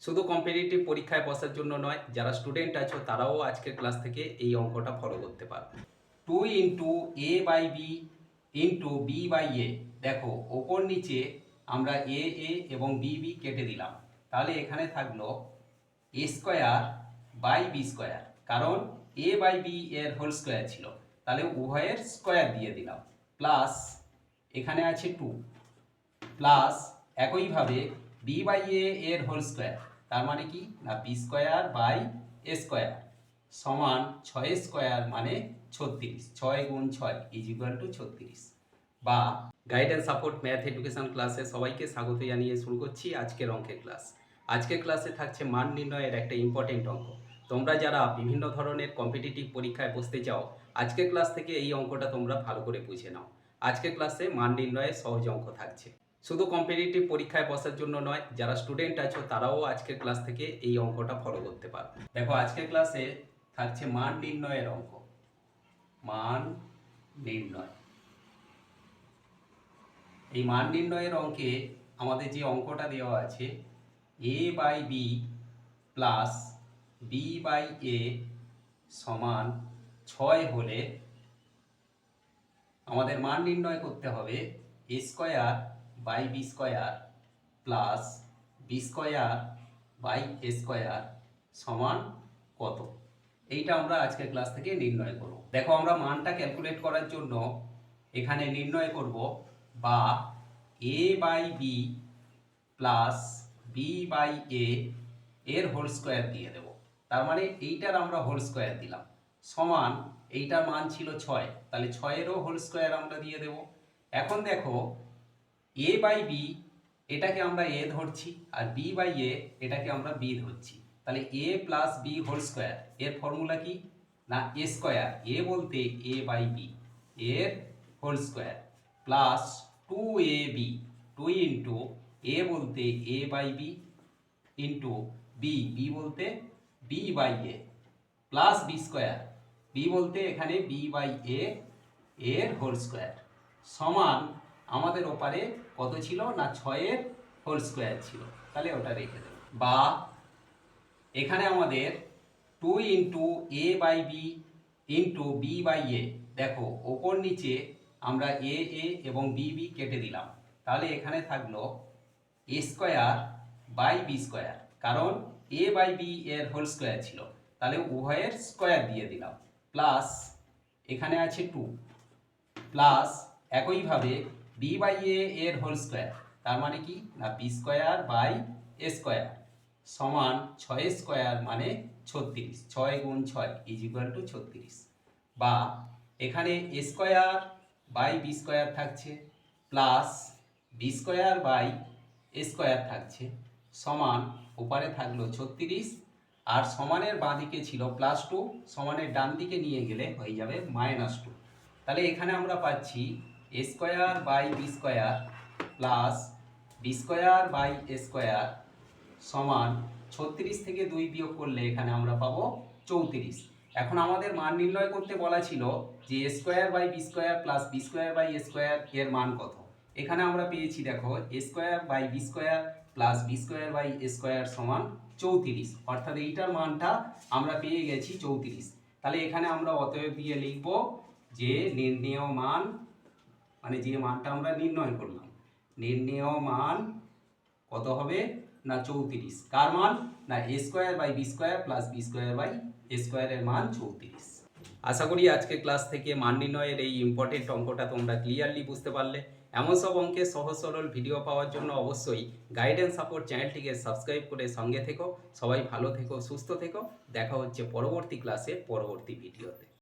শুধু কম্পিটিটিভ পরীক্ষায় বসার জন্য নয়, যারা স্টুডেন্ট আছো তারাও আজকের ক্লাস থেকে এই অঙ্কটা ফলো করতে পারো। 2 into A by B into B by A. দেখো ওপর নিচে আমরা এ এ এবং বি বি কেটে দিলাম, তাহলে এখানে থাকলো এ স্কোয়ার বাই বি স্কোয়ার, কারণ এ বাই বি এর হোল স্কোয়ার ছিল, তাহলে উভয়ের স্কোয়ার দিয়ে দিলাম, প্লাস এখানে আছে 2, প্লাস একইভাবে বি বাই এ এর হোল স্কোয়ার, তার মানে কি না B square by A square সমান 6 স্কোয়ার মানে 36, 6 গুণ 6 ইজ ইকুয়াল টু 36। বা গাইডেন্স সাপোর্ট ম্যাথ এডুকেশন ক্লাসে সবাইকে স্বাগত জানিয়ে শুরু করছি আজকের অঙ্কের ক্লাস। আজকের ক্লাসে থাকছে মান নির্ণয়ের একটা ইম্পর্টেন্ট অঙ্ক। তোমরা যারা বিভিন্ন ধরনের কম্পিটিটিভ পরীক্ষায় বসতে চাও, আজকের ক্লাস থেকে এই অঙ্কটা তোমরা ভালো করে বুঝে নাও। আজকের ক্লাসে মান নির্ণয়ের সহজ অঙ্ক থাকছে। শুধু কম্পিটিটিভ পরীক্ষায় বসার জন্য নয়, যারা স্টুডেন্ট আছো তারাও আজকের ক্লাস থেকে এই অঙ্কটা ফলো করতে পারো। দেখো আজকের ক্লাসে থাকছে মান নির্ণয়ের অঙ্ক। মান নির্ণয়, এই মান নির্ণয়ের অঙ্কে আমাদের যে অঙ্কটা দেওয়া আছে A by B plus B by A সমান 6 হলে আমাদের মান নির্ণয় করতে হবে A square by B square plus B square by A square সমান কত। এইটা আমরা আজকের ক্লাস থেকে নির্ণয় করব। দেখো আমরা মানটা ক্যালকুলেট করার জন্য এখানে নির্ণয় করব বা A by B plus B by A এর হোল স্কোয়ার দিয়ে দেব, তার মানে এইটার আমরা হোল স্কোয়ার দিলাম, সমান এইটার মান ছিল 6, তাহলে 6-এরও হোল স্কোয়ার আমরা দিয়ে দেব। এখন দেখো এ বাই বি এটাকে আমরা এ ধরছি আর বি বাই এ এটাকে আমরা বি ধরছি, তাহলে A plus B whole square এর ফর্মুলা কি না এ স্কোয়ার, এ বলতে এ বাই বি এর whole square plus 2ab, 2 into A বলতে A by B into B, B বলতে B by A plus B square, B বলতে এখানে B by A এর হোল স্কোয়ার সমান আমাদের ওপারে কত ছিল না 6-এর হোল স্কোয়ার ছিল, তাহলে ওটা রেখে দেব। বা এখানে আমাদের 2 into A by B into B by A, দেখো ওপর নিচে আমরা এ এ এবং বি বি কেটে দিলাম, তাহলে এখানে থাকলো এ স্কোয়ার বাই বি স্কোয়ার, কারণ এ বাই বি এর হোল স্কোয়ার ছিল, তাহলে উভয়ের স্কোয়ার দিয়ে দিলাম, প্লাস এখানে আছে 2, প্লাস একইভাবে বি বাই এ এর হোল স্কোয়ার, তার মানে কি না B square by A square সমান 6 স্কোয়ার মানে 36, 6 গুণ 6 ইজ ইকুয়াল টু 36। বা এখানে A square by B square থাকছে plus B square by A square থাকছে সমান ওপারে থাকলো 36, আর সমানের বাঁ দিকে ছিল +2, সমানের ডান দিকে নিয়ে গেলে হয়ে যাবে -2, তাহলে এখানে আমরা পাচ্ছি A square by B square plus B square by A square সমান 36 থেকে 2 বিয়োগ করলে এখানে আমরা পাবো 34। এখন আমাদের মান নির্ণয় করতে বলা ছিল যে A square by B square plus B square by A square এর মান কত। এখানে আমরা পেয়েছি দেখো A square by B square plus B square by A square সমান 34, অর্থাৎ এইটার মানটা আমরা পেয়ে গেছি 34। তাহলে এখানে আমরা অতএব দিয়ে লিখব যে নির্ণেয় মান, মানে যে মানটা আমরা নির্ণয় করলাম, নির্ণেয় মান কত হবে না 34। কার মান না A square by B square plus B square by A স্কোয়ারের মান 34। আশা করি আজকের ক্লাস থেকে মান নির্ণয়ের এই ইম্পর্টেন্ট অঙ্কটা তোমরা ক্লিয়ারলি বুঝতে পারলে। এমন সব অঙ্কের সহজ সরল ভিডিও পাওয়ার জন্য অবশ্যই গাইডেন্স সাপোর্ট চ্যানেলটিকে সাবস্ক্রাইব করে সঙ্গে থেকো। সবাই ভালো থেকো, সুস্থ থেকো। দেখা হচ্ছে পরবর্তী ক্লাসে পরবর্তী ভিডিওতে।